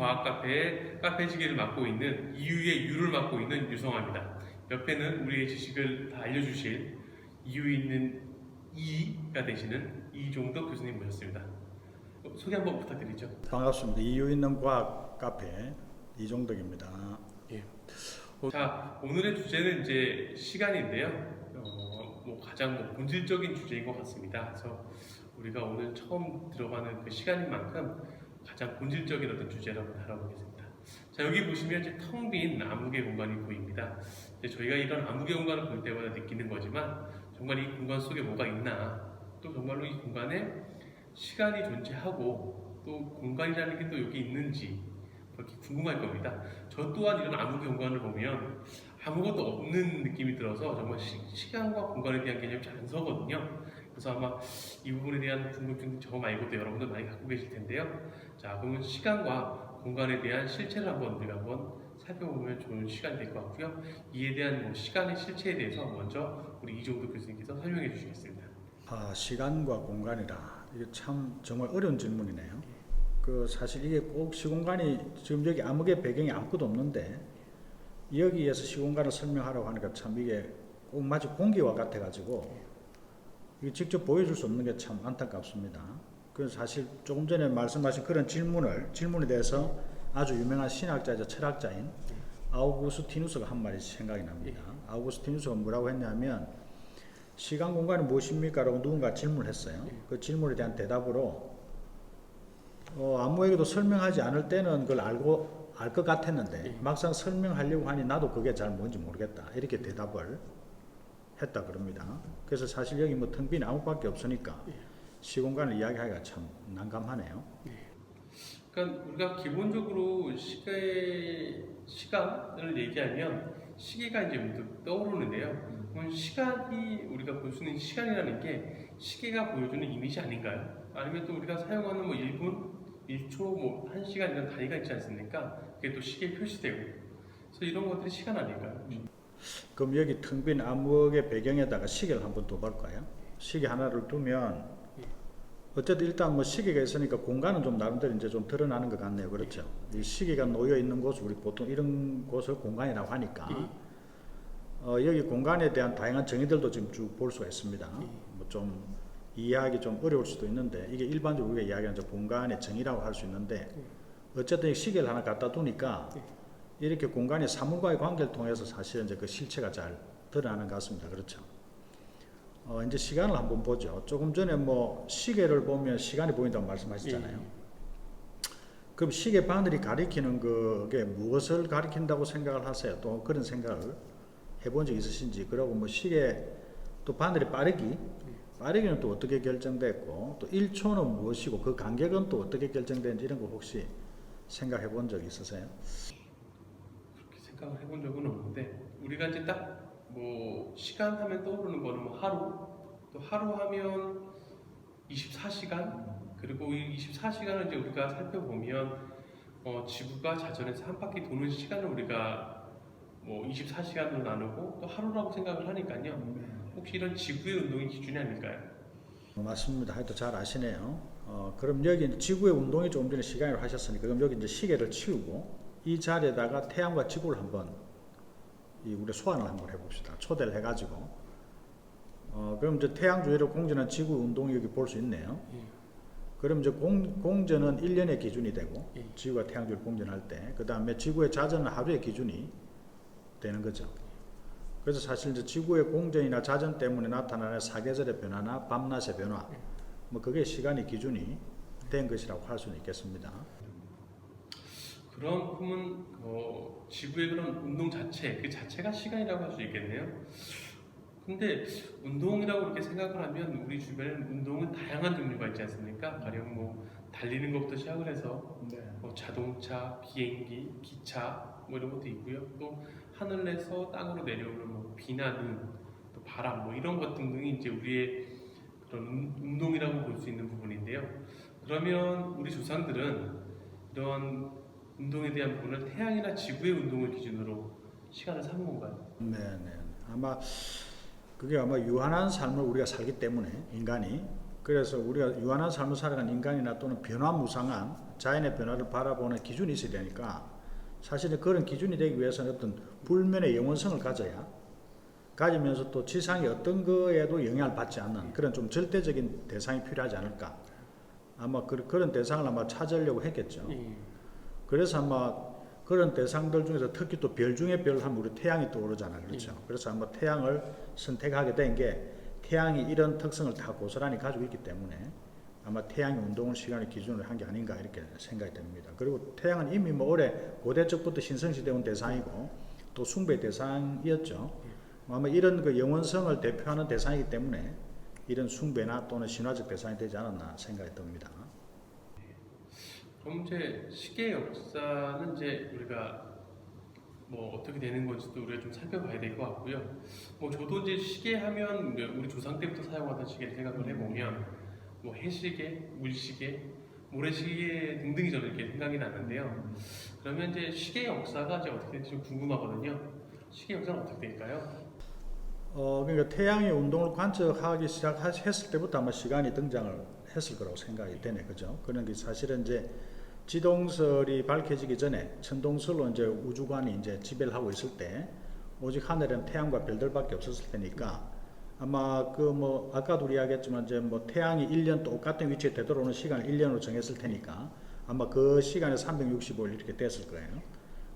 과학카페의 카페지기를 맡고 있는 이유의 유를 맡고 있는 유성화입니다. 옆에는 우리의 지식을 다 알려주실 이유 있는 이가 되시는 이종덕 교수님 모셨습니다. 소개 한번 부탁드리죠. 반갑습니다. 이유 있는 과학 카페 이종덕입니다. 예. 자, 오늘의 주제는 이제 시간인데요. 가장 본질적인 주제인 것 같습니다. 그래서 우리가 오늘 처음 들어가는 그 시간인 만큼 가장 본질적인 어떤 주제를 한번 다뤄보겠습니다. 자, 여기 보시면 이제 텅 빈 암흑의 공간이 보입니다. 이제 저희가 이런 암흑의 공간을 볼 때마다 느끼는 거지만 정말 이 공간 속에 뭐가 있나, 또 정말로 이 공간에 시간이 존재하고 또 공간이라는 게 또 여기 있는지 그렇게 궁금할 겁니다. 저 또한 이런 암흑의 공간을 보면 아무것도 없는 느낌이 들어서 정말 시간과 공간에 대한 개념이 잘 안 서거든요. 그래서 아마 이 부분에 대한 궁금증 저 말고도 여러분들 많이 갖고 계실 텐데요. 자, 그러면 시간과 공간에 대한 실체를 우리가 한번 살펴보면 좋은 시간이 될 것 같고요. 이에 대한 시간의 실체에 대해서 먼저 우리 이종덕 교수님께서 설명해 주시겠습니다. 시간과 공간이라 이게 참 정말 어려운 질문이네요. 사실 이게 꼭 시공간이 지금 여기 암흑의 배경이 아무것도 없는데 여기에서 시공간을 설명하라고 하니까 참 이게 꼭 마치 공기와 같아가지고 이게 직접 보여줄 수 없는 게 참 안타깝습니다. 그래서 사실 조금 전에 말씀하신 그런 질문에 대해서 아주 유명한 신학자이자 철학자인 아우구스티누스가 한 말이 생각이 납니다. 아우구스티누스가 뭐라고 했냐면 시간 공간이 무엇입니까? 라고 누군가 질문을 했어요. 그 질문에 대한 대답으로 아무에게도 설명하지 않을 때는 그걸 알 것 같았는데 막상 설명하려고 하니 나도 그게 잘 뭔지 모르겠다. 이렇게 대답을 했다 그럽니다. 그래서 사실 여기 텅 빈 암흑밖에 없으니까 시공간을 이야기하기가 참 난감하네요. 그러니까 우리가 기본적으로 시간을 얘기하면 시계가 이제 문득 떠오르는데요. 그럼 시간이 우리가 볼 수 있는 시간이라는 게 시계가 보여주는 이미지 아닌가요? 아니면 또 우리가 사용하는 1분, 1초, 1시간 이런 단위가 있지 않습니까? 그게 또 시계에 표시되고. 그래서 이런 것들이 시간 아닐까요? 그럼 여기 텅 빈 암흑의 배경에다가 시계를 한번 둬볼까요? 시계 하나를 두면 어쨌든 일단 시계가 있으니까 공간은 좀 나름대로 이제 좀 드러나는 것 같네요. 그렇죠? 이 시계가 놓여 있는 곳을 우리 보통 이런 곳을 공간이라고 하니까 여기 공간에 대한 다양한 정의들도 지금 쭉 볼 수가 있습니다. 좀 이해하기 좀 어려울 수도 있는데 이게 일반적으로 우리가 이야기하는 공간의 정의라고 할 수 있는데 어쨌든 시계를 하나 갖다 두니까 이렇게 공간의 사물과의 관계를 통해서 사실은 이제 그 실체가 잘 드러나는 것 같습니다. 그렇죠? 이제 시간을 한번 보죠. 조금 전에 시계를 보면 시간이 보인다고 말씀하셨잖아요. 그럼 시계 바늘이 가리키는 그게 무엇을 가리킨다고 생각을 하세요? 또 그런 생각을 해본 적 있으신지? 그리고 시계 또 바늘이 빠르기는 또 어떻게 결정됐고 또 1초는 무엇이고 그 간격은 또 어떻게 결정되는지 이런 거 혹시 생각해 본 적 있으세요? 그렇게 생각을 해본 적은 없는데 우리가 이제 딱 시간 하면 떠오르는 거는 하루, 또 하루 하면 24시간, 그리고 이 24시간을 이제 우리가 살펴보면 지구가 자전에서 한 바퀴 도는 시간을 우리가 24시간으로 나누고 또 하루라고 생각을 하니까요. 혹시 이런 지구의 운동이 기준이 아닐까요? 맞습니다. 하여튼 잘 아시네요. 그럼 여기 지구의 운동이 조금 전에 시간이라고 하셨으니까 그럼 여기 이제 시계를 치우고 이 자리에다가 태양과 지구를 한번 우리 소환을 한번 해봅시다. 초대를 해가지고 그럼 이제 태양 주위를 공전한 지구 운동이 여기 볼 수 있네요. 그럼 이제 공전은 1년의 기준이 되고 지구가 태양 주위를 공전할 때 그 다음에 지구의 자전은 하루의 기준이 되는 거죠. 그래서 사실 이제 지구의 공전이나 자전 때문에 나타나는 사계절의 변화나 밤낮의 변화 그게 시간의 기준이 된 것이라고 할 수는 있겠습니다. 그러면 지구의 그런 운동 그 자체가 시간이라고 할 수 있겠네요. 근데 운동이라고 이렇게 생각을 하면 우리 주변에는 운동은 다양한 종류가 있지 않습니까? 가령 달리는 것부터 시작을 해서 자동차, 비행기, 기차 이런 것도 있고요. 또 하늘에서 땅으로 내려오는 비나 눈, 또 바람 이런 것 등등이 이제 우리의 그런 운동이라고 볼 수 있는 부분인데요. 그러면 우리 조상들은 이런 운동에 대한 부분을 태양이나 지구의 운동을 기준으로 시간을 삼은 건가요? 네네. 그게 아마 유한한 삶을 우리가 살기 때문에 인간이 그래서 우리가 유한한 삶을 살아가는 인간이나 또는 변화무상한 자연의 변화를 바라보는 기준이 있어야 되니까 사실은 그런 기준이 되기 위해서는 어떤 불면의 영원성을 가지면서 또 지상의 어떤 거에도 영향을 받지 않는 그런 좀 절대적인 대상이 필요하지 않을까. 아마 그런 대상을 아마 찾으려고 했겠죠. 그래서 아마 그런 대상들 중에서 특히 또 별 중에 별 하면 우리 태양이 떠오르잖아요. 그렇죠. 그래서 아마 태양을 선택하게 된 게 태양이 이런 특성을 다 고스란히 가지고 있기 때문에 아마 태양의 운동을 시간을 기준으로 한 게 아닌가 이렇게 생각이 됩니다. 그리고 태양은 이미 뭐 오래 고대적부터 신성시대 온 대상이고 또 숭배 대상이었죠. 아마 이런 그 영원성을 대표하는 대상이기 때문에 이런 숭배나 또는 신화적 대상이 되지 않았나 생각이 듭니다. 그럼 이제 시계의 역사는 이제 우리가 뭐 어떻게 되는 건지도 우리가 좀 살펴봐야 될 것 같고요. 뭐 저도 이제 시계 하면 우리 조상 때부터 사용하던 시계를 생각을 해보면 뭐 해시계, 물시계, 모래시계 등등이 저는 이렇게 생각이 나는데요. 그러면 이제 시계의 역사가 이제 어떻게 될지 좀 궁금하거든요. 시계 역사는 어떻게 될까요? 그러니까 태양의 운동을 관측하기 시작했을 때부터 아마 시간이 등장을 했을 거라고 생각이 되네, 그죠? 그러니까 사실은 이제 지동설이 밝혀지기 전에 천동설로 이제 우주관이 이제 지배를 하고 있을 때 오직 하늘에는 태양과 별들밖에 없었을 테니까 아마 그 뭐 아까도 우리 이야기했지만 이제 뭐 태양이 1년 똑같은 위치에 되돌아오는 시간을 1년으로 정했을 테니까 아마 그 시간에 365일 이렇게 됐을 거예요.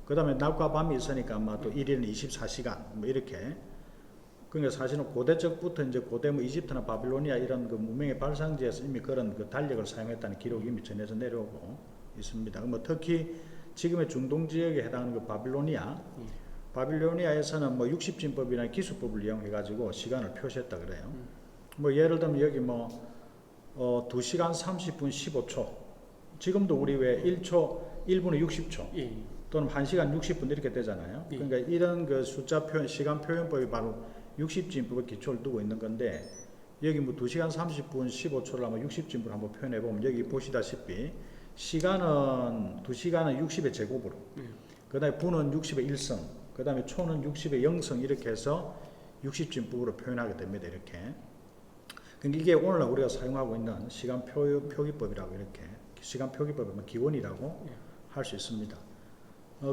그 다음에 낮과 밤이 있으니까 아마 또 1일은 24시간 뭐 이렇게. 그러니까 사실은 고대적부터 이제 고대 뭐 이집트나 바빌로니아 이런 그 문명의 발상지에서 이미 그런 그 달력을 사용했다는 기록이 이미 전해져 내려오고 있습니다. 뭐 특히 지금의 중동 지역에 해당하는 그 바빌로니아에서는 뭐 60진법이라는 기수법을 이용해 가지고 시간을 표시했다 그래요. 뭐 예를 들면 여기 뭐 2시간 30분 15초. 지금도 우리 왜 1분에 60초 또는 1시간 60분 이렇게 되잖아요. 그러니까 이런 그 숫자 표현, 시간 표현법이 바로 60진법의 기초를 두고 있는 건데 여기 뭐 2시간 30분 15초를 아마 60진법을 한번 표현해 보면 여기 보시다시피 시간은 2시간은 60의 제곱으로 그 다음에 분은 60의 1성 그 다음에 초는 60의 0성 이렇게 해서 60진법으로 표현하게 됩니다. 이렇게. 그러니까 이게 오늘날 우리가 사용하고 있는 시간 표기법이라고 이렇게 시간 표기법의 기원이라고 할 수 있습니다.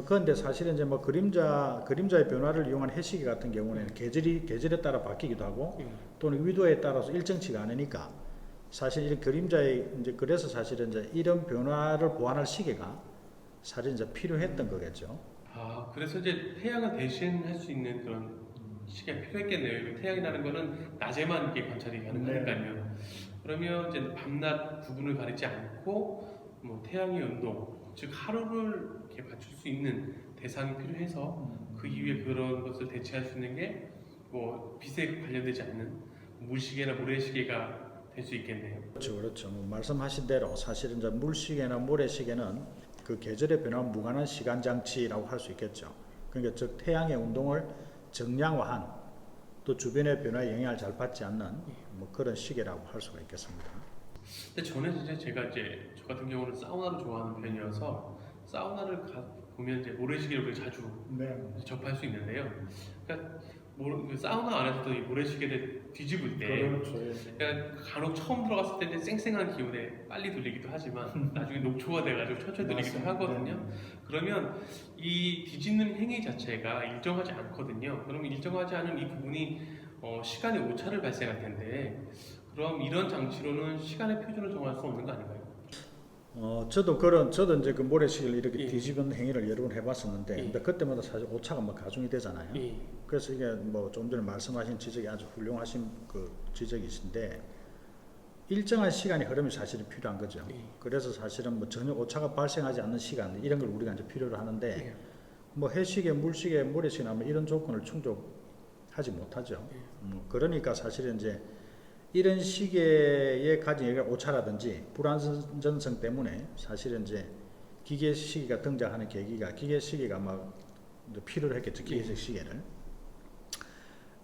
그런데 사실은 이제 뭐 그림자의 변화를 이용한 해시계 같은 경우는 계절에 따라 바뀌기도 하고 또는 위도에 따라서 일정치가 않으니까 사실 이런 그림자의 이제 그래서 사실은 이제 이런 변화를 보완할 시계가 사실 이제 필요했던 거겠죠. 아, 그래서 이제 태양을 대신할 수 있는 그런 시계가 필요했겠네요. 태양이라는 거는 낮에만 이렇게 관찰이 가능하니까요. 그러면 이제 밤낮 구분을 가리지 않고 뭐 태양의 운동 즉 하루를 이렇게 맞출 수 있는 대상이 필요해서 그 이후에 그런 것을 대체할 수 있는 게 뭐 빛에 관련되지 않는 물시계나 모래시계가 될 수 있겠네요. 그렇죠. 뭐 말씀하신 대로 사실은 이제 물시계나 모래시계는 그 계절의 변화와 무관한 시간 장치라고 할 수 있겠죠. 그러니까 즉 태양의 운동을 정량화한 또 주변의 변화에 영향을 잘 받지 않는 뭐 그런 시계라고 할 수가 있겠습니다. 근데 저는 이제 제가 이제 저 같은 경우는 사우나를 좋아하는 편이어서 사우나를 보면 이제 모래시계를 자주 접할 수 있는데요. 그러니까 그 사우나 안에서도 이 모래시계를 뒤집을 때 그러니까 간혹 처음 들어갔을 때는 쌩쌩한 기운에 빨리 돌리기도 하지만 나중에 녹초가 돼가지고 천천히 돌리기도 하거든요. 그러면 이 뒤집는 행위 자체가 일정하지 않거든요. 그러면 일정하지 않은 이 부분이 시간의 오차를 발생할 텐데 그럼 이런 장치로는 시간의 표준을 정할 수 없는 거 아닌가요? 저도 이제 그 모래시계를 이렇게 뒤집은 행위를 여러 번 해봤었는데, 근데 그때마다 사실 오차가 막 가중이 되잖아요. 그래서 이게 뭐 좀 전에 말씀하신 지적이 아주 훌륭하신 그 지적이신데, 일정한 시간이 흐름이 사실은 필요한 거죠. 그래서 사실은 뭐 전혀 오차가 발생하지 않는 시간, 이런 걸 우리가 이제 필요로 하는데, 뭐 해시계, 물시계, 모래시계나 뭐 이런 조건을 충족하지 못하죠. 그러니까 사실은 이제 이런 시계에 가진 오차라든지 불안전성 때문에 사실은 이제 기계 시계가 등장하는 계기가 기계 시계가 막 필요로 했겠죠. 기계식 시계를.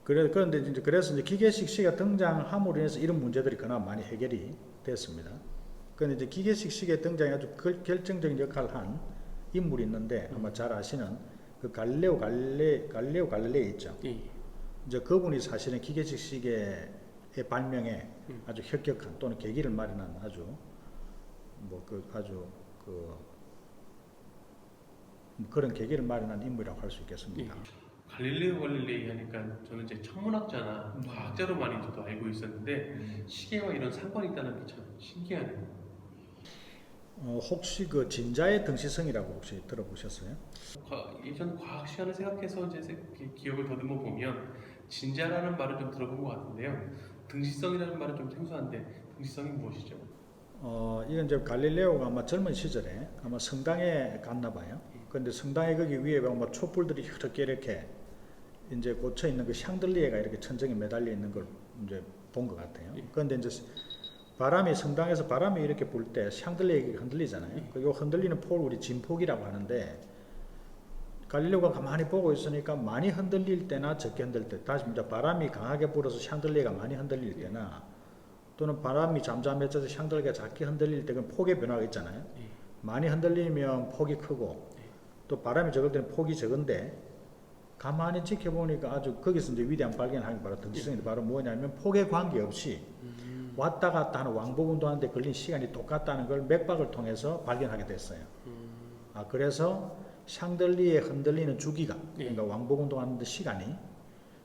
그런데 이제 그래서 이제 기계식 시계가 등장함으로 인해서 이런 문제들이 그나마 많이 해결이 됐습니다. 그런데 이제 기계식 시계 등장에 아주 결정적인 역할을 한 인물이 있는데 아마 잘 아시는 그 갈릴레오 갈릴레이 있죠. 이제 그분이 사실은 기계식 시계 발명에 아주 혁혁한 또는 계기를 마련한 아주 그런 계기를 마련한 인물이라고 할 수 있겠습니다. 갈릴레오 갈릴레이 하니까 저는 이제 천문학자나 과학자로 많이 저도 알고 있었는데 시계와 이런 상관이 있다는 게 참 신기하네요. 혹시 그 진자의 등시성이라고 혹시 들어보셨어요? 예전 과학 시간을 생각해서 이제 기억을 더듬어 보면 진자라는 말을 좀 들어본 것 같은데요. 등시성이라는 말은 좀 생소한데 등시성이 무엇이죠? 이건 이제 갈릴레오가 아마 젊은 시절에 아마 성당에 갔나 봐요. 그런데 성당에 거기 위에 뭐 촛불들이 이렇게 이제 꽂혀 있는 그 샹들리에가 이렇게 천정에 매달려 있는 걸 이제 본 것 같아요. 그런데 이제 성당에서 바람이 이렇게 불 때 샹들리에가 흔들리잖아요. 그 흔들리는 폭을 우리 진폭이라고 하는데 갈릴레오가 가만히 보고 있으니까 많이 흔들릴 때나 적게 흔들릴 때, 다시 이제 바람이 강하게 불어서 샹들리에가 많이 흔들릴 때나 또는 바람이 잠잠해져서 샹들리에가 작게 흔들릴 때 그 폭의 변화가 있잖아요. 많이 흔들리면 폭이 크고 또 바람이 적을 때는 폭이 적은데 가만히 지켜보니까 아주 거기서 이제 위대한 발견한 게 바로 등지성인데 바로 뭐냐면 폭에 관계없이 왔다 갔다 하는 왕복운동하는데 걸린 시간이 똑같다는 걸 맥박을 통해서 발견하게 됐어요. 그래서 샹들리에 흔들리는 주기가 그러니까 왕복운동하는데 시간이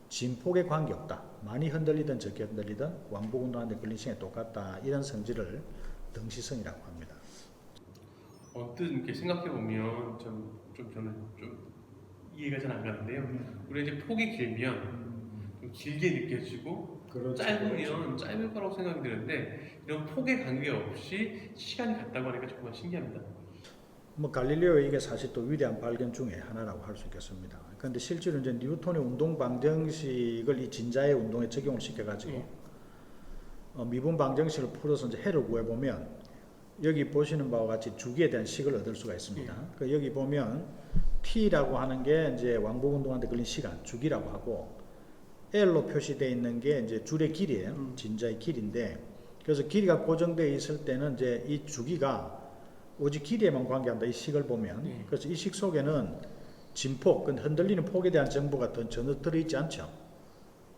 진폭에 관계없다. 많이 흔들리든 적게 흔들리든 왕복운동하는데 걸린 시간이 똑같다. 이런 성질을 등시성이라고 합니다. 언뜻 이렇게 생각해 보면 저는 좀 이해가 잘 안 가는데요. 우리 이제 폭이 길면 좀 길게 느껴지고 짧으면 짧을 거라고 생각이 드는데 이런 폭에 관계없이 시간이 같다고 하니까 정말 신기합니다. 갈릴레오의 이게 사실 또 위대한 발견 중에 하나라고 할 수 있겠습니다. 그런데 실제로 이제 뉴턴의 운동 방정식을 이 진자의 운동에 적용을 시켜가지고 미분 방정식을 풀어서 이제 해를 구해보면 여기 보시는 바와 같이 주기에 대한 식을 얻을 수가 있습니다. 여기 보면 T라고 하는 게 이제 왕복운동하는데 걸린 시간, 주기라고 하고 L로 표시되어 있는 게 이제 줄의 길이에요. 진자의 길인데 그래서 길이가 고정되어 있을 때는 이제 이 주기가 오직 길이에만 관계한다. 이 식을 보면 그래서 이 식 속에는 진폭, 흔들리는 폭에 대한 정보가 전혀 들어있지 않죠.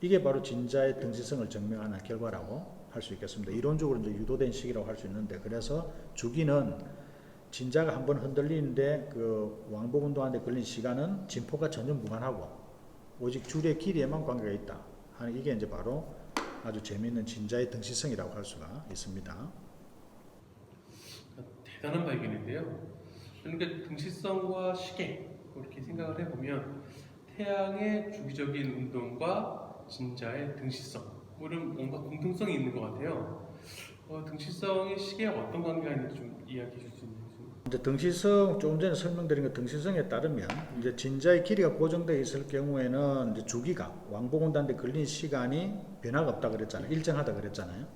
이게 바로 진자의 등시성을 증명하는 결과라고 할 수 있겠습니다. 이론적으로 이제 유도된 식이라고 할 수 있는데 그래서 주기는 진자가 한번 흔들리는데 그 왕복운동하는데 걸린 시간은 진폭과 전혀 무관하고 오직 줄의 길이에만 관계가 있다 하는 이게 이제 바로 아주 재미있는 진자의 등시성이라고 할 수가 있습니다. 대단한 발견인데요. 그러니까 등시성과 시계 이렇게 생각을 해보면 태양의 주기적인 운동과 진자의 등시성 이런 뭔가 공통성이 있는 것 같아요. 등시성이 시계와 어떤 관계가 있는지 좀 이야기해 줄 수 있나요? 이제 등시성 조금 전에 설명드린 그 등시성에 따르면 이제 진자의 길이가 고정되어 있을 경우에는 이제 주기가 왕복운동하는데 걸린 시간이 변화가 없다 그랬잖아요. 일정하다 그랬잖아요.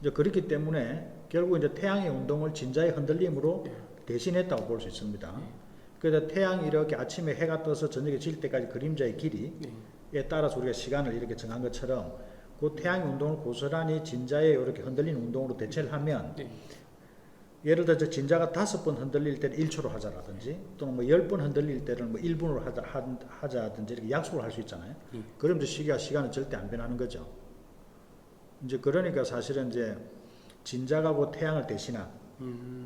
이제 그렇기 때문에 결국 이제 태양의 운동을 진자의 흔들림으로 대신했다고 볼 수 있습니다. 그래서 태양이 이렇게 아침에 해가 떠서 저녁에 질 때까지 그림자의 길이에 따라서 우리가 시간을 이렇게 정한 것처럼 그 태양의 운동을 고스란히 진자의 이렇게 흔들리는 운동으로 대체를 하면 예를 들어서 진자가 5번 흔들릴 때는 1초로 하자라든지 또는 뭐 10번 흔들릴 때는 뭐 1분으로 하자든지 이렇게 약속을 할 수 있잖아요. 그럼 이제 시간은 절대 안 변하는 거죠. 이제 그러니까 사실은 이제 진자가 그 태양을 대신한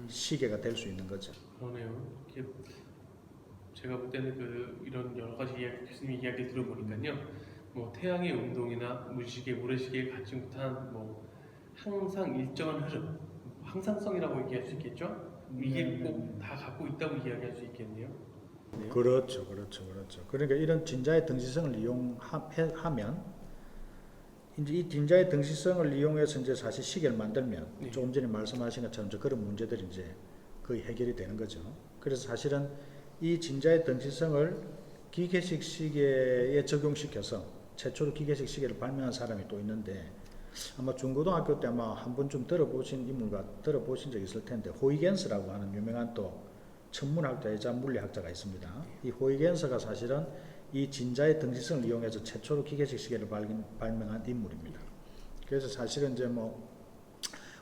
시계가 될 수 있는 거죠. 그러네요. 제가 볼 때는 이런 여러 가지 교수님 이야기 들어보니까요. 뭐 태양의 운동이나 물시계, 모래시계에 갖지 못한 뭐 항상 일정한 흐름, 항상성이라고 얘기할 수 있겠죠? 이게 꼭 다 갖고 있다고 이야기할 수 있겠네요. 그렇죠. 그러니까 이런 진자의 등시성을 이용하면 이제 이 진자의 등시성을 이용해서 이제 사실 시계를 만들면 조금 전에 말씀하신 것처럼 그런 문제들이 이제 거의 해결이 되는 거죠. 그래서 사실은 이 진자의 등시성을 기계식 시계에 적용시켜서 최초로 기계식 시계를 발명한 사람이 또 있는데 아마 중고등학교 때 아마 한 번쯤 들어보신 적 있을 텐데 호이겐스라고 하는 유명한 또 천문학자이자 물리학자가 있습니다. 이 호이겐스가 사실은 이 진자의 등시성을 이용해서 최초로 기계식 시계를 발명한 인물입니다. 그래서 사실은 이제 뭐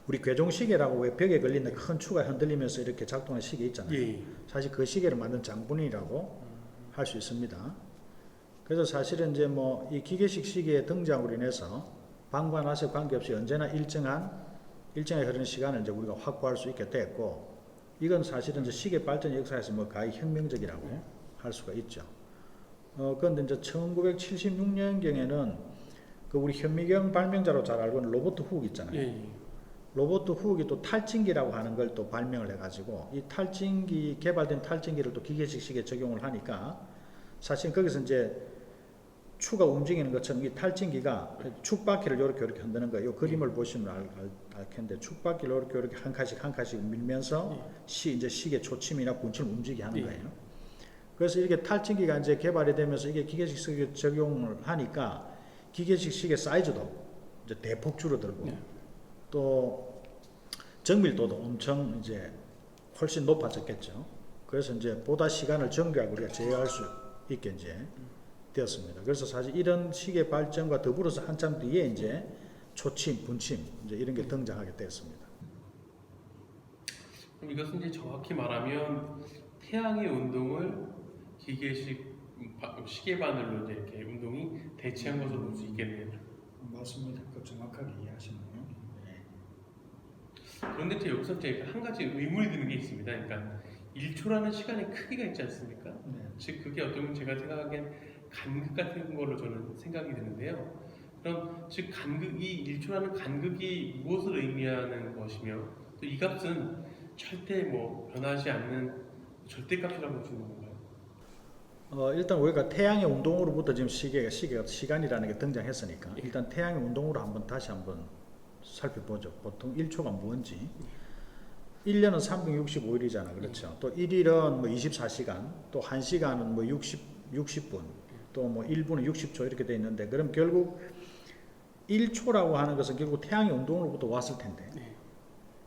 우리 괴종시계라고 왜 벽에 걸리는 큰 추가 흔들리면서 이렇게 작동하는 시계 있잖아요. 사실 그 시계를 만든 장본인이라고 할 수 있습니다. 그래서 사실은 이제 뭐 이 기계식 시계의 등장으로 인해서 방과 낮에 관계없이 언제나 일정하게 흐르는 시간을 이제 우리가 확보할 수 있게 됐고, 이건 사실은 이제 시계 발전 역사에서 뭐 거의 혁명적이라고 할 수가 있죠. 그런데 이제 1976년경에는 그 우리 현미경 발명자로 잘 알고 있는 로버트 훅 있잖아요. 예. 로버트 훅이 또 탈진기라고 하는 걸 또 발명을 해가지고, 이 탈진기, 개발된 탈진기를 또 기계식 시계에 적용을 하니까, 사실 거기서 이제 추가 움직이는 것처럼 이 탈진기가 축바퀴를 이렇게 흔드는 거예요. 이 그림을 보시면 알 텐데, 축바퀴를 이렇게 한 칸씩 밀면서 이제 시계 초침이나 분침을 움직이게 하는 거예요. 그래서 이렇게 탈진기가 이제 개발이 되면서 이게 기계식 시계에 적용을 하니까 기계식 시계 사이즈도 이제 대폭 줄어들고, 또 정밀도도 엄청 이제 훨씬 높아졌겠죠. 그래서 이제 보다 시간을 정교하게 우리가 제어할 수 있게 이제 되었습니다. 그래서 사실 이런 시계 발전과 더불어서 한참 뒤에 이제 초침, 분침 이제 이런 게 등장하게 되었습니다. 그럼 이것은 이제 정확히 말하면 태양의 운동을 기계식 시계 바늘로 이제 이렇게 운동이 대체한 것으로 볼 수 있겠네요. 맞습니다. 그 정확하게 이해하시네요. 그런데 이제 여기서 이제 한 가지 의문이 드는 게 있습니다. 그러니까 1초라는 시간의 크기가 있지 않습니까? 즉 그게 어쩌면 제가 생각하기엔 간극 같은 걸로 저는 생각이 드는데요. 그럼 즉 간극이 1초라는 간극이 무엇을 의미하는 것이며 또 이 값은 절대 뭐 변하지 않는 절대값이라고 볼 수 있는 건가요? 일단 우리가 태양의 운동으로부터 지금 시계가 시간이라는 게 등장했으니까 일단 태양의 운동으로 다시 한번 살펴보죠. 보통 1초가 뭔지. 1년은 365일이잖아. 그렇죠. 또 1일은 뭐 24시간, 또 1시간은 뭐 60분, 또 뭐 1분은 60초 이렇게 돼 있는데, 그럼 결국 1초라고 하는 것은 결국 태양의 운동으로부터 왔을 텐데,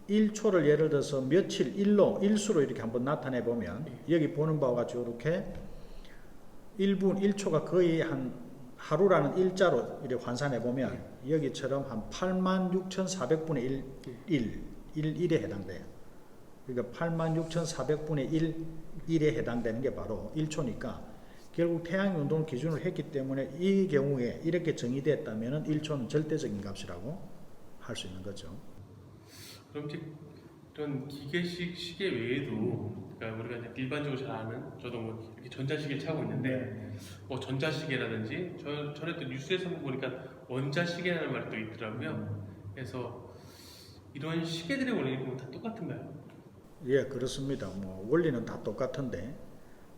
1초를 예를 들어서 며칠 일수로 이렇게 한번 나타내 보면 여기 보는 바와 같이 이렇게 1분 1초가 거의 한 하루라는 일자로 이렇게 환산해 보면 여기처럼 한 86,400분의 1에 해당돼요. 그러니까 86,400분의 1에 해당되는 게 바로 1초니까 결국 태양 운동을 기준으로 했기 때문에 이 경우에 이렇게 정의됐다면 1초는 절대적인 값이라고 할 수 있는 거죠. 그럼 이제 이런 기계식 시계 외에도 그러니까 우리가 이제 일반적으로 잘 아는 저도 뭐 이렇게 전자시계를 차고 있는데 뭐 전자시계라든지 전에 또 뉴스에서 보니까 원자시계라는 말도 있더라고요. 그래서 이런 시계들의 원리는 다 똑같은가요? 예, 그렇습니다. 뭐 원리는 다 똑같은데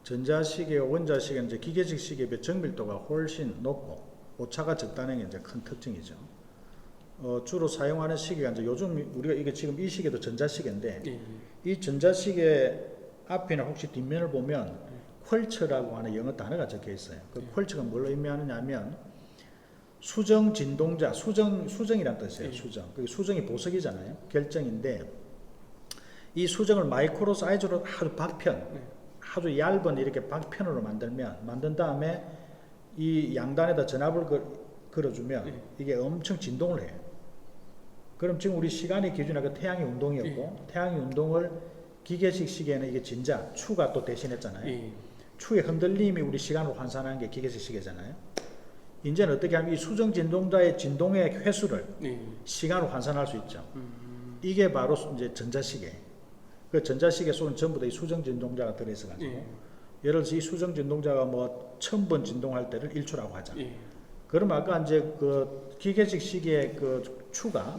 전자시계와 원자시계는 이제 기계식 시계에 비해 정밀도가 훨씬 높고 오차가 적다는 게 이제 큰 특징이죠. 주로 사용하는 시계가 이제 요즘 우리가 이게 지금 이 시계도 전자시계인데 이 전자시계 앞이나 혹시 뒷면을 보면 퀄츠라고 하는 영어 단어가 적혀 있어요. 그 퀄츠가 뭘 의미하느냐면 수정 진동자, 수정이란 뜻이에요. 수정. 그 수정이 보석이잖아요. 결정인데 이 수정을 마이크로 사이즈로 아주 얇은 이렇게 박편으로 만든 다음에 이 양단에다 전압을 걸어주면 이게 엄청 진동을 해요. 그럼 지금 우리 시간의 기준이 태양의 운동이었고 태양의 운동을 기계식 시계는 이게 추가 또 대신했잖아요. 추의 흔들림이 우리 시간으로 환산하는 게 기계식 시계잖아요. 이제는 어떻게 하면 이 수정 진동자의 진동의 횟수를 시간으로 환산할 수 있죠. 이게 바로 이제 전자시계. 그 전자시계 속은 전부 다 이 수정 진동자가 들어있어가지고 예를 들어서 이 수정 진동자가 뭐 1000번 진동할 때를 1초라고 하자. 그럼 아까 이제 그 기계식 시계의 그 추가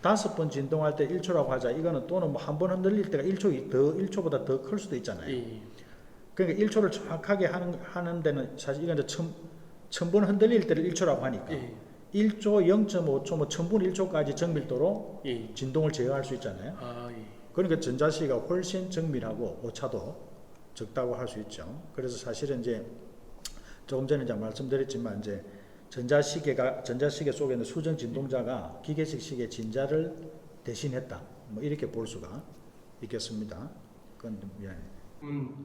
5번 진동할 때 1초라고 하자. 이거는 또는 뭐 한 번 흔들릴 때가 1초보다 더 클 수도 있잖아요. 그러니까 1초를 정확하게 하는 데는 사실 이건 이제 1000번 흔들릴 때를 1초라고 하니까 1초, 0.5초, 뭐 1000분 1초까지 정밀도로 진동을 제어할 수 있잖아요. 그러니까 전자시계가 훨씬 정밀하고 오차도 적다고 할 수 있죠. 그래서 사실은 이제 조금 전에 이제 말씀드렸지만 이제 전자시계 속에 있는 수정 진동자가 기계식 시계 진자를 대신했다. 뭐 이렇게 볼 수가 있겠습니다. 그건 미안해.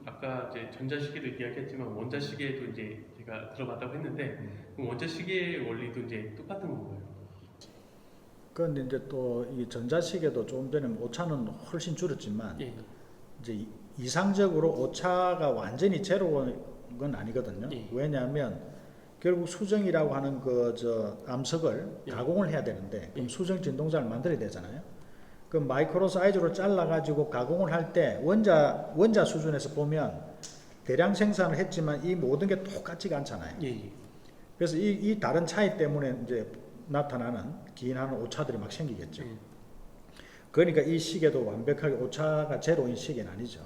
아까 이제 전자시계도 이야기했지만 원자시계도 이제 제가 들어봤다고 했는데 그럼 원자시계의 원리도 이제 똑같은 건가요? 그런데 이제 또 이 전자시계도 조금 전에 오차는 훨씬 줄었지만 이제 이상적으로 오차가 완전히 제로인 건 아니거든요. 왜냐하면 결국 수정이라고 하는 그 암석을 예. 가공을 해야 되는데 그럼 예. 수정 진동자를 만들어야 되잖아요. 그럼 마이크로 사이즈로 잘라 가지고 가공을 할 때 원자 수준에서 보면 대량 생산을 했지만 이 모든 게 똑같지가 않잖아요. 예. 그래서 이 다른 차이 때문에 이제 나타나는 기인하는 오차들이 막 생기겠죠. 예. 그러니까 이 시계도 완벽하게 오차가 제로인 시계는 아니죠.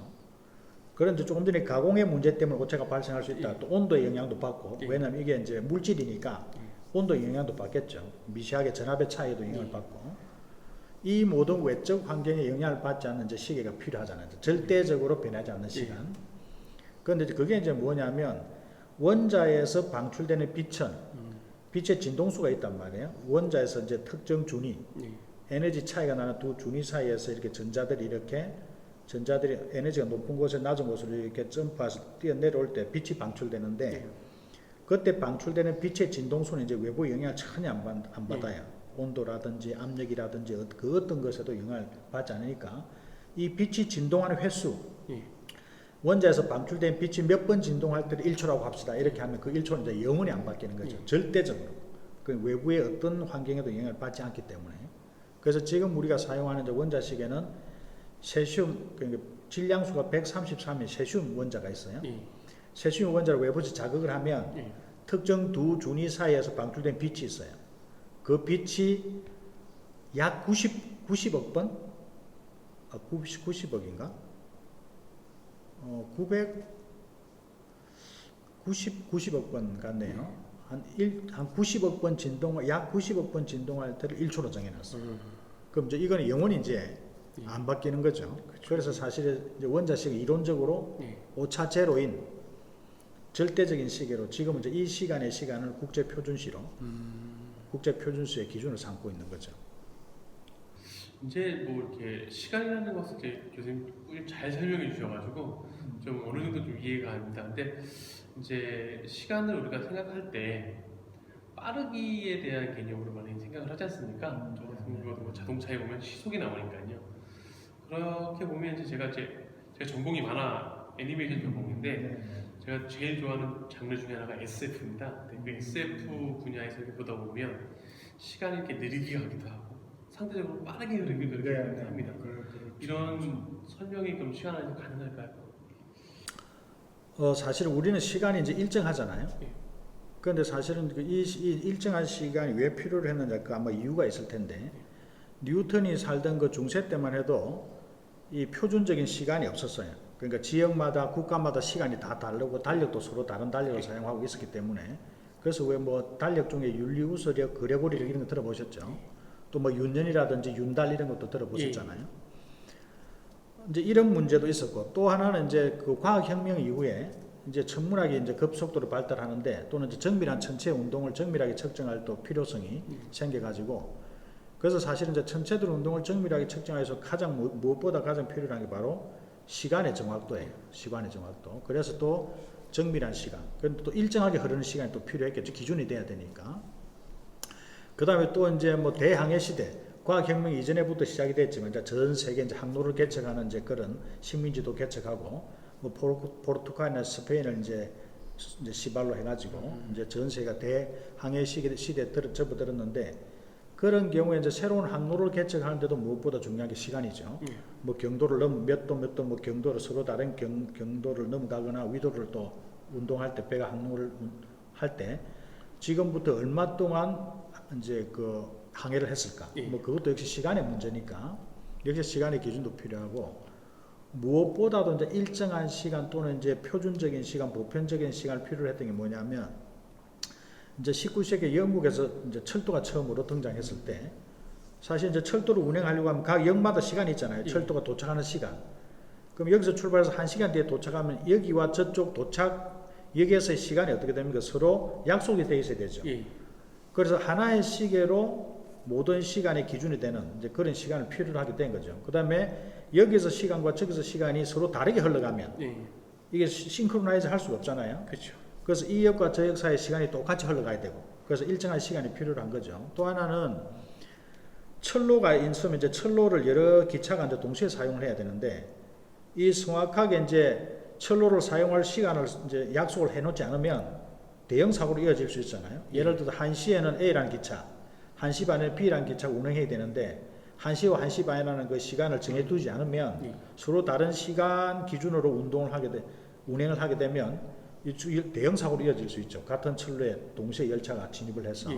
그런데 조금 전에 가공의 문제 때문에 오차가 발생할 수 있다. 예. 또 온도의 영향도 받고, 예. 왜냐하면 이게 이제 물질이니까 온도의 영향도 받겠죠. 미세하게 전압의 차이도 영향을 예. 받고, 이 모든 외적 환경에 영향을 받지 않는 이제 시계가 필요하잖아요. 절대적으로 변하지 않는 시간. 그런데 그게 이제 뭐냐면 원자에서 방출되는 빛은 빛의 진동수가 있단 말이에요. 원자에서 이제 특정 준위, 예. 에너지 차이가 나는 두 준위 사이에서 이렇게 전자들이 에너지가 높은 곳에 낮은 곳으로 이렇게 점프해서 뛰어내려올 때 빛이 방출되는데 예. 그때 방출되는 빛의 진동수는 이제 외부 영향을 전혀 안 받아요. 온도라든지 압력이라든지 그 어떤 것에도 영향을 받지 않으니까 이 빛이 진동하는 횟수, 예. 원자에서 방출된 빛이 몇 번 진동할 때를 1초라고 합시다. 이렇게 하면 그 1초는 이제 영원히 안 바뀌는 거죠. 절대적으로. 그 외부의 어떤 환경에도 영향을 받지 않기 때문에. 그래서 지금 우리가 사용하는 이제 원자 시계는 세슘, 그러니까 질량수가 133인 세슘 원자가 있어요. 예. 세슘 원자를 외부에서 자극을 하면 예. 특정 두 준위 사이에서 방출된 빛이 있어요. 그 빛이 약 90억 번? 90억인가? 90억 번 같네요. 한 90억 번 약 90억 번 진동할 때를 1초로 정해놨어요. 그럼 이제 이거는 영원히 이제 안 바뀌는 거죠. 그래서 사실 이제 원자식이 이론적으로 예. 오차 제로인 절대적인 시계로 지금은 이제 이 시간의 시간을 국제 표준시로 국제 표준시의 기준을 삼고 있는 거죠. 이제 뭐 이렇게 시간이라는 것을 이제 교수님 잘 설명해 주셔가지고 좀 어느 정도 좀 이해가 갑니다. 근데 이제 시간을 우리가 생각할 때 빠르기에 대한 개념으로 많이 생각을 하지 않습니까? 저 같은 경우도 뭐 자동차에 보면 시속이 나오니까요. 그렇게 보면 이제 제가 전공이 만화 애니메이션 전공인데 제가 제일 좋아하는 장르 중에 하나가 SF입니다. 그 SF 분야에서 이렇게 보다 보면 시간이 이렇게 느리게 가기도 하고 상대적으로 빠르게 흐르기도 합니다. 이런 설명이 그럼 시간 안에서 가능할까요? 사실 우리는 시간이 이제 일정하잖아요. 예. 그런데 사실은 이 일정한 시간이 왜 필요로 했느냐, 그 아마 이유가 있을 텐데, 뉴턴이 살던 그 중세 때만 해도 이 표준적인 시간이 없었어요. 그러니까 지역마다 국가마다 시간이 다 다르고 달력도 서로 다른 달력을 사용하고 있었기 때문에, 그래서 왜 뭐 달력 중에 율리우스력, 그레고리력 이런 거 들어보셨죠? 또 뭐 윤년이라든지 윤달 이런 것도 들어보셨잖아요. 이제 이런 문제도 있었고, 또 하나는 이제 그 과학혁명 이후에 이제 천문학이 이제 급속도로 발달하는데, 또는 이제 정밀한 천체 운동을 정밀하게 측정할 또 필요성이 생겨가지고, 그래서 사실은 이제 천체들 운동을 정밀하게 측정해서 무엇보다 가장 필요한 게 바로 시간의 정확도예요. 시간의 정확도. 그래서 또 정밀한 시간, 그런데 또 일정하게 흐르는 시간이 또 필요했겠죠. 기준이 돼야 되니까. 그 다음에 또 이제 뭐 대항해 시대, 과학혁명 이전에부터 시작이 됐지만 이제 전 세계 이제 항로를 개척하는 이제 그런 식민지도 개척하고, 뭐 포르투갈이나 스페인을 이제 시발로 해가지고 이제 전 세계가 대항해 시대에 접어들었는데, 그런 경우에 이제 새로운 항로를 개척하는데도 무엇보다 중요한 게 시간이죠. 뭐 경도를 몇 도 뭐 경도를 서로 다른 경도를 넘어가거나 위도를 또 운동할 때, 배가 항로를 할 때 지금부터 얼마 동안 이제 그 항해를 했을까? 뭐 그것도 역시 시간의 문제니까 역시 시간의 기준도 필요하고, 무엇보다도 이제 일정한 시간 또는 이제 표준적인 시간, 보편적인 시간을 필요로 했던 게 뭐냐면, 이제 19세기 영국에서 이제 철도가 처음으로 등장했을 때, 사실 이제 철도를 운행하려고 하면 각 역마다 시간이 있잖아요. 철도가 도착하는 시간. 그럼 여기서 출발해서 1시간 뒤에 도착하면 여기와 저쪽 도착 역에서의 시간이 어떻게 됩니까? 서로 약속이 되어 있어야 되죠. 그래서 하나의 시계로 모든 시간의 기준이 되는 이제 그런 시간을 필요로 하게 된 거죠. 그 다음에 여기서 시간과 저기서 시간이 서로 다르게 흘러가면 이게 싱크로나이즈 할 수가 없잖아요. 그렇죠. 그래서 이 역과 저 역 사이의 시간이 똑같이 흘러가야 되고, 그래서 일정한 시간이 필요로 한 거죠. 또 하나는 철로가 있으면 이제 철로를 여러 기차가 이제 동시에 사용을 해야 되는데, 이 정확하게 이제 철로를 사용할 시간을 이제 약속을 해놓지 않으면 대형 사고로 이어질 수 있잖아요. 예를 들어 1시에는 A라는 기차, 1시 반에 B라는 기차가 운행해야 되는데 1시와 1시 반이라는 그 시간을 정해두지 않으면 서로 다른 시간 기준으로 운행을 하게 되면 대형 사고로 이어질 수 있죠. 같은 철로에 동시에 열차가 진입을 해서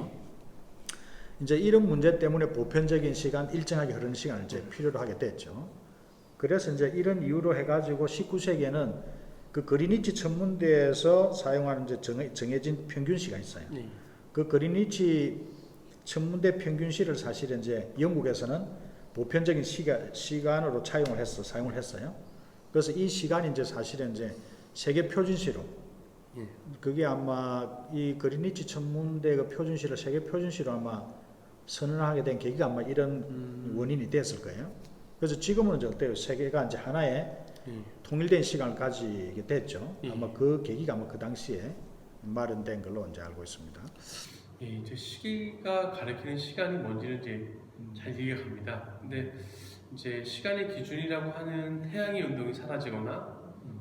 이제 이런 문제 때문에 보편적인 시간, 일정하게 흐르는 시간을 이제 필요로 하게 됐죠. 그래서 이제 이런 이유로 해가지고 19세기에는 그 그리니치 천문대에서 사용하는 이제 정해진 평균시가 있어요. 그 그리니치 천문대 평균시를 사실은 이제 영국에서는 보편적인 시간으로 사용을 했어요. 그래서 이 시간이 이제 사실은 이제 세계 표준시로 그게 아마 이 그리니치 천문대 그 표준시를 세계 표준시로 아마 선언하게 된 계기가 아마 이런 원인이 됐을 거예요. 그래서 지금은 이제 어때요? 세계가 이제 하나의 통일된 시간을 가지게 됐죠. 아마 그 계기가 아마 그 당시에 마련된 걸로 이제 알고 있습니다. 예, 이제 시기가 가리키는 시간이 뭔지는 이제 잘 이해가 갑니다. 근데 이제 시간의 기준이라고 하는 태양의 운동이 사라지거나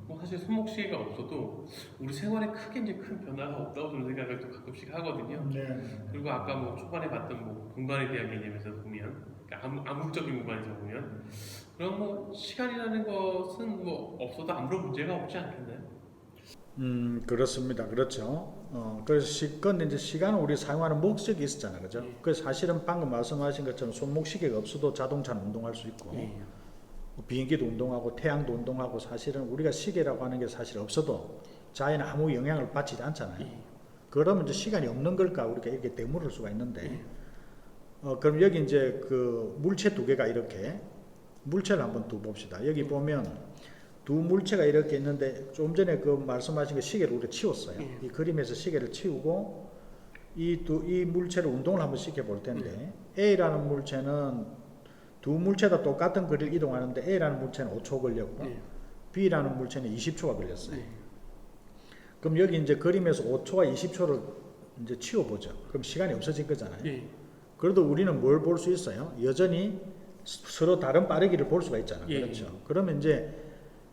뭐 사실 손목시계가 없어도 우리 생활에 크게 이제 큰 변화가 없다고 저는 생각을 또 가끔씩 하거든요. 그리고 아까 뭐 초반에 봤던 뭐 공간에 대한 개념에서 보면, 그러니까 암묵적인 공간에서 보면, 그럼 뭐 시간이라는 것은 뭐 없어도 아무런 문제가 없지 않겠나요? 그렇습니다. 그렇죠. 그래서 근데 이제 시간은 우리 사용하는 목적이 있었잖아요. 그죠? 그래서 사실은 방금 말씀하신 것처럼 손목시계가 없어도 자동차는 운동할 수 있고, 비행기도 운동하고, 태양도 운동하고, 사실은 우리가 시계라고 하는 게 사실 없어도 자연에 아무 영향을 받지 않잖아요. 그러면 이제 시간이 없는 걸까? 우리가 이렇게 되물을 수가 있는데, 그럼 여기 이제 그 물체 두 개가 이렇게, 물체를 한번 두 봅시다. 여기 보면, 두 물체가 이렇게 있는데 좀 전에 그 말씀하신 그 시계를 우리가 치웠어요. 이 그림에서 시계를 치우고 이 물체를 운동을 한번 시켜볼 텐데 A라는 물체는 두 물체 다 똑같은 거리를 이동하는데 A라는 물체는 5초 걸렸고 B라는 물체는 20초가 걸렸어요. 그럼 여기 이제 그림에서 5초와 20초를 이제 치워보죠. 그럼 시간이 없어진 거잖아요. 그래도 우리는 뭘 볼 수 있어요? 여전히 서로 다른 빠르기를 볼 수가 있잖아요. 그렇죠. 그러면 이제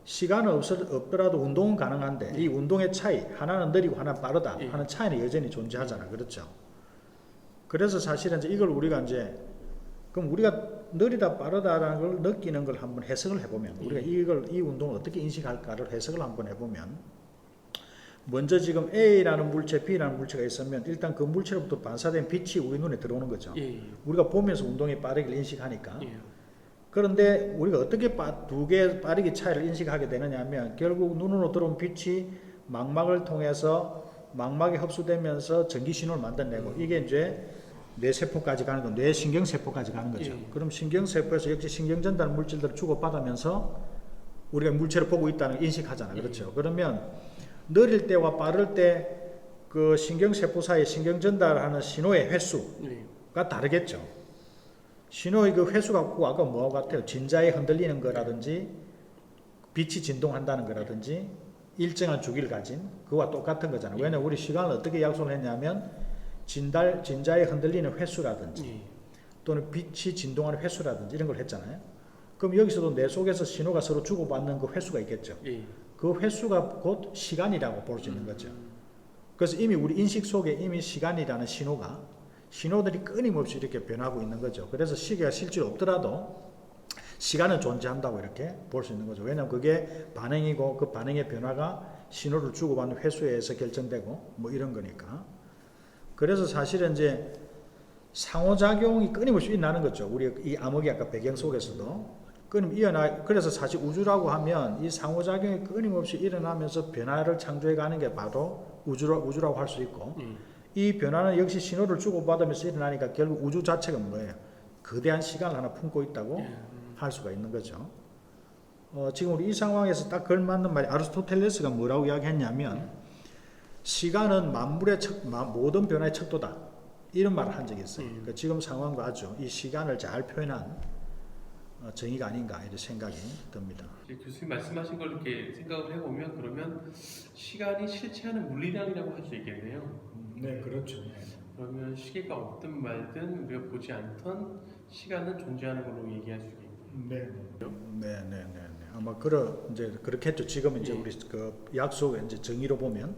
시간은 없더라도 운동은 가능한데 이 운동의 차이, 하나는 느리고 하나는 빠르다 하는 차이는 여전히 존재하잖아. 그렇죠. 그래서 사실은 이제 이걸 우리가 이제 그럼 우리가 느리다 빠르다라는 걸 느끼는 걸 한번 해석을 해보면 우리가 이 운동을 어떻게 인식할까를 해석을 한번 해보면 먼저 지금 A라는 물체, B라는 물체가 있으면 일단 그 물체로부터 반사된 빛이 우리 눈에 들어오는 거죠. 우리가 보면서 운동의 빠르기를 인식하니까. 그런데 우리가 어떻게 두 개의 빠르기 차이를 인식하게 되느냐 하면 결국 눈으로 들어온 빛이 망막을 통해서 망막에 흡수되면서 전기 신호를 만들어내고 이게 이제 뇌세포까지 가는 건 뇌신경세포까지 가는 거죠. 그럼 신경세포에서 역시 신경전달 물질들을 주고받으면서 우리가 물체를 보고 있다는 걸 인식하잖아요. 그렇죠. 그러면 느릴 때와 빠를 때 그 신경세포 사이에 신경전달하는 신호의 횟수가 다르겠죠. 신호의 그 횟수가 아까 뭐하고 같아요? 진자에 흔들리는 거라든지 빛이 진동한다는 거라든지 일정한 주기를 가진 그거와 똑같은 거잖아요. 왜냐면 우리 시간을 어떻게 약속을 했냐면 진자에 흔들리는 횟수라든지 또는 빛이 진동하는 횟수라든지 이런 걸 했잖아요. 그럼 여기서도 뇌 속에서 신호가 서로 주고받는 그 횟수가 있겠죠. 그 횟수가 곧 시간이라고 볼 수 있는 거죠. 그래서 이미 우리 인식 속에 이미 시간이라는 신호들이 끊임없이 이렇게 변하고 있는 거죠. 그래서 시계가 실제로 없더라도 시간은 존재한다고 이렇게 볼 수 있는 거죠. 왜냐하면 그게 반응이고 그 반응의 변화가 신호를 주고받는 횟수에 의해서 결정되고 뭐 이런 거니까. 그래서 사실은 이제 상호작용이 끊임없이 일어나는 거죠. 우리 이 암흑의 아까 배경 속에서도 그래서 사실 우주라고 하면 이 상호작용이 끊임없이 일어나면서 변화를 창조해가는 게 바로 우주라고 할 수 있고 이 변화는 역시 신호를 주고받으면서 일어나니까 결국 우주 자체가 뭐예요? 거대한 시간을 하나 품고 있다고 할 수가 있는 거죠. 지금 우리 이 상황에서 딱 걸맞는 말이 아리스토텔레스가 뭐라고 이야기했냐면 시간은 만물의 모든 변화의 척도다. 이런 말을 한 적이 있어요. 그러니까 지금 상황과 아주 이 시간을 잘 표현한 정의가 아닌가 이런 생각이 듭니다. 교수님 말씀하신 걸 이렇게 생각을 해보면 그러면 시간이 실체하는 물리량이라고 할 수 있겠네요. 네, 그렇죠. 그러면 시계가 없든 말든 우리가 보지 않던 시간은 존재하는 걸로 얘기할 수 있겠네요. 네. 아마 이제 그렇겠죠. 지금 이제 우리 그 약속의 이제 정의로 보면.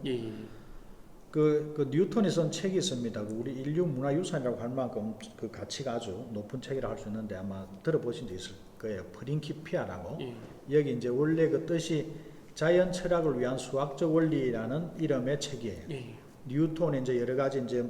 그 뉴턴이 쓴 책이 있습니다. 그 우리 인류 문화유산이라고 할 만큼 그 가치가 아주 높은 책이라 할 수 있는데 아마 들어보신 적 있을 거예요. 프린키피아라고. 예. 여기 이제 원래 그 뜻이 자연 철학을 위한 수학적 원리라는 이름의 책이에요. 예. 뉴턴이 이제 여러 가지 이제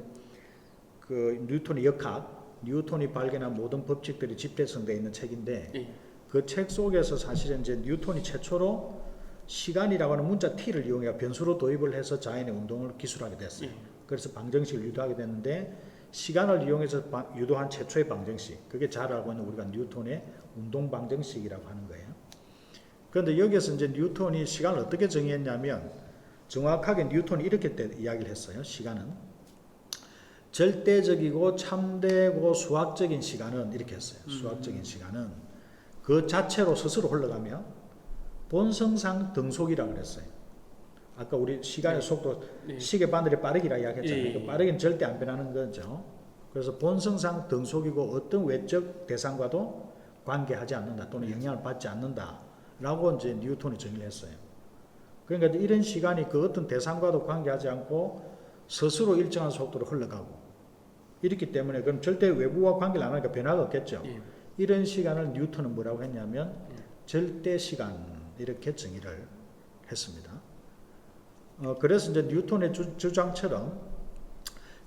그 뉴턴의 역학, 뉴턴이 발견한 모든 법칙들이 집대성되어 있는 책인데 예. 그 책 속에서 사실은 이제 뉴턴이 최초로 시간이라고 하는 문자 t를 이용해 변수로 도입을 해서 자연의 운동을 기술하게 됐어요. 예. 그래서 방정식을 유도하게 됐는데 시간을 이용해서 유도한 최초의 방정식, 그게 잘 알고 있는 우리가 뉴턴의 운동 방정식이라고 하는 거예요. 그런데 여기서 이제 뉴턴이 시간을 어떻게 정의했냐면 정확하게 뉴턴이 이렇게 이야기를 했어요. 시간은 절대적이고 참되고 수학적인 시간은 이렇게 했어요. 수학적인 시간은 그 자체로 스스로 흘러가며 본성상 등속이라고 그랬어요. 아까 우리 시간의 속도 네. 시계 바늘의 빠르기라 이야기했잖아요. 예. 그 빠르기는 절대 안 변하는 거죠. 그래서 본성상 등속이고 어떤 외적 대상과도 관계하지 않는다 또는 영향을 받지 않는다라고 이제 뉴턴이 정의를 했어요. 그러니까 이런 시간이 그 어떤 대상과도 관계하지 않고 스스로 일정한 속도로 흘러가고 이렇기 때문에 그럼 절대 외부와 관계를 안 하니까 변화가 없겠죠. 예. 이런 시간을 뉴턴은 뭐라고 했냐면 절대 시간 이렇게 정의를 했습니다. 그래서 이제 뉴턴의 주장처럼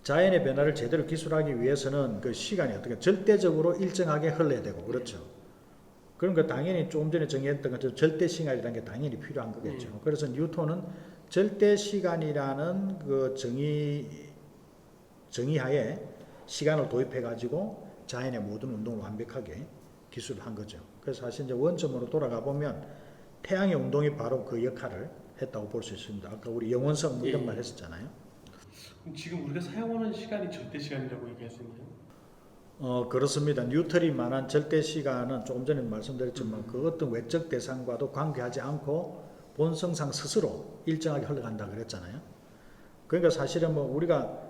자연의 변화를 제대로 기술하기 위해서는 그 시간이 어떻게 절대적으로 일정하게 흘러야 되고 그렇죠. 그러니까 당연히 조금 전에 정의했던 것처럼 절대 시간이라는 게 당연히 필요한 거겠죠. 그래서 뉴턴은 절대 시간이라는 그 정의하에 시간을 도입해 가지고 자연의 모든 운동을 완벽하게 기술을 한 거죠. 그래서 사실 이제 원점으로 돌아가 보면 태양의 운동이 바로 그 역할을 했다고 볼 수 있습니다. 아까 우리 영원성 이런 말 했었잖아요. 그럼 지금 우리가 사용하는 시간이 절대 시간이라고 얘기할 수 있나요? 그렇습니다. 뉴턴이 말한 절대 시간은 조금 전에 말씀드렸지만 그 어떤 외적 대상과도 관계하지 않고 본성상 스스로 일정하게 흘러간다 그랬잖아요. 그러니까 사실은 뭐 우리가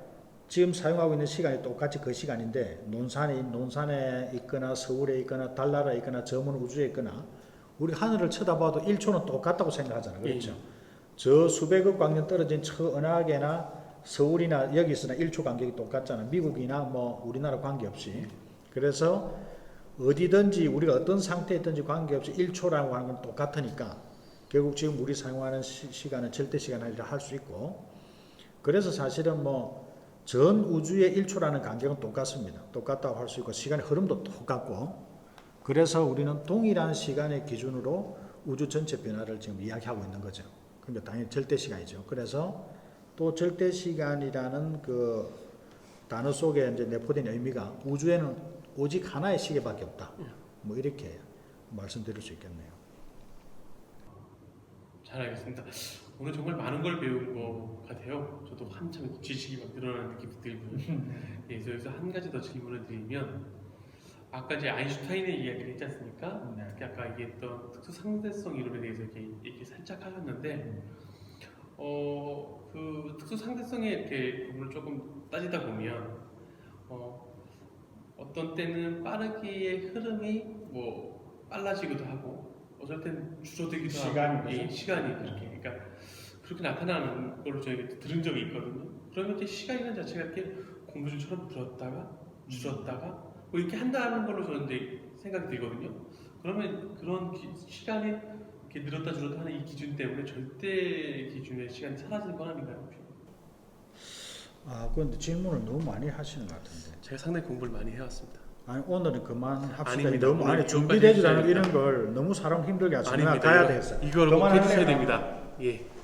지금 사용하고 있는 시간이 똑같이 그 시간인데 논산에 있거나 서울에 있거나 달나라에 있거나 저 먼 우주에 있거나 우리 하늘을 쳐다봐도 1초는 똑같다고 생각하잖아요. 그렇죠? 저 수백억 광년 떨어진 저 은하계나 서울이나 여기 있으나 1초 간격이 똑같잖아. 미국이나 뭐 우리나라 관계없이. 그래서 어디든지 우리가 어떤 상태에 있든지 관계없이 1초라고 하는 건 똑같으니까 결국 지금 우리 사용하는 시간은 절대 시간이라 할 수 있고 그래서 사실은 뭐 전 우주의 1초라는 간격은 똑같습니다. 똑같다고 할 수 있고 시간의 흐름도 똑같고 그래서 우리는 동일한 시간의 기준으로 우주 전체 변화를 지금 이야기하고 있는 거죠. 그러니까 당연히 절대 시간이죠. 그래서 또 절대 시간이라는 그 단어 속에 이제 내포된 의미가 우주에는 오직 하나의 시계밖에 없다. 뭐 이렇게 말씀드릴 수 있겠네요. 잘 알겠습니다. 오늘 정말 많은 걸 배운 것 같아요. 저도 한참 지식이 막 늘어나는 느낌이 들고요. 예, 그래서 여기서 한 가지 더 질문을 드리면 아까 이제 아인슈타인의 이야기를 했지 않습니까? 네. 특히 아까 얘기했던 특수 상대성 이론에 대해서 이렇게 얘기 살짝 하셨는데 그 특수 상대성에 이렇게 부분을 조금 따지다 보면 어떤 때는 빠르기의 흐름이 뭐 빨라지기도 하고 어쩔 때는 줄어들기도 하고 시간이 그렇게 그러니까 그렇게 나타나는 걸로 저희가 들은 적이 있거든요. 그러면 이제 시간이라는 자체가 이렇게 공부줄처럼 불었다가 줄었다가 뭐 이렇게 한다는 걸로 저는 이제 생각이 들거든요. 그러면 그런 시간이 이렇게 늘었다 줄었다 하는 이 기준 때문에 절대 기준의 시간이 사라지는 건 아닌가요? 혹시? 그런데 질문을 너무 많이 하시는 것 같은데. 제가 상당히 공부를 많이 해왔습니다. 아니 오늘은 그만합시다. 아닙니다. 너무 오늘 준비되지 않은 해주셔야 이런 걸 너무 사람 힘들게 하시면 아닙니다. 가야 되겠어요. 이걸 꼭 그만하세요. 해주셔야 됩니다. 예.